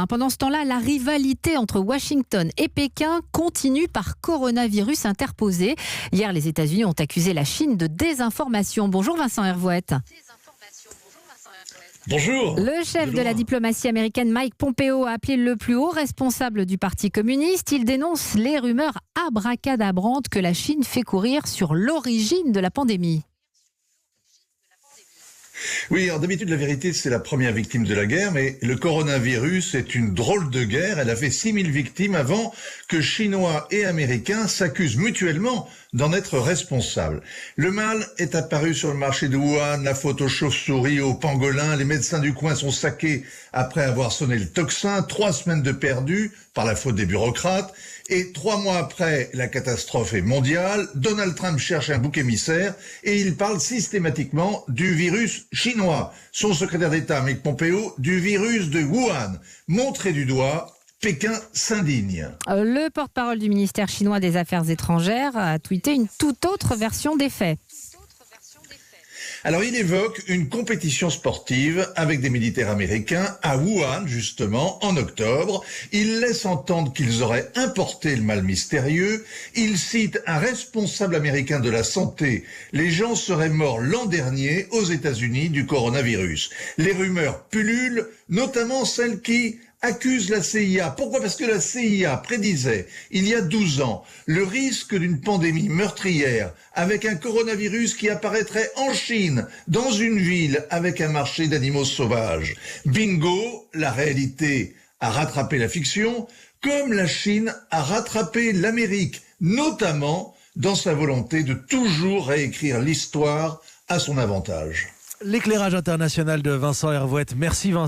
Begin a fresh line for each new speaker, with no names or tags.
Pendant ce temps-là, la rivalité entre Washington et Pékin continue par coronavirus interposé. Hier, les États-Unis ont accusé la Chine de désinformation. Bonjour Vincent Hervouette.
Bonjour.
Le chef de la diplomatie américaine, Mike Pompeo, a appelé le plus haut responsable du Parti communiste. Il dénonce les rumeurs abracadabrantes que la Chine fait courir sur l'origine de la pandémie.
Oui, d'habitude, la vérité, c'est la première victime de la guerre, mais le coronavirus est une drôle de guerre. Elle a fait 6000 victimes avant que Chinois et Américains s'accusent mutuellement d'en être responsables. Le mal est apparu sur le marché de Wuhan, la faute aux chauves-souris, aux pangolins. Les médecins du coin sont saqués après avoir sonné le tocsin. 3 semaines de perdu par la faute des bureaucrates. Et 3 mois après, la catastrophe est mondiale. Donald Trump cherche un bouc émissaire et il parle systématiquement du virus chinois. Son secrétaire d'État, Mike Pompeo, du virus de Wuhan. Montré du doigt, Pékin s'indigne.
Le porte-parole du ministère chinois des Affaires étrangères a tweeté une toute autre version des faits.
Alors, il évoque une compétition sportive avec des militaires américains à Wuhan, justement, en octobre. Il laisse entendre qu'ils auraient importé le mal mystérieux. Il cite un responsable américain de la santé. Les gens seraient morts l'an dernier aux États-Unis du coronavirus. Les rumeurs pullulent, notamment celles qui accuse la CIA. Pourquoi ? Parce que la CIA prédisait, il y a 12 ans, le risque d'une pandémie meurtrière avec un coronavirus qui apparaîtrait en Chine, dans une ville avec un marché d'animaux sauvages. Bingo, la réalité a rattrapé la fiction, comme la Chine a rattrapé l'Amérique, notamment dans sa volonté de toujours réécrire l'histoire à son avantage.
L'éclairage international de Vincent Hervouette. Merci Vincent.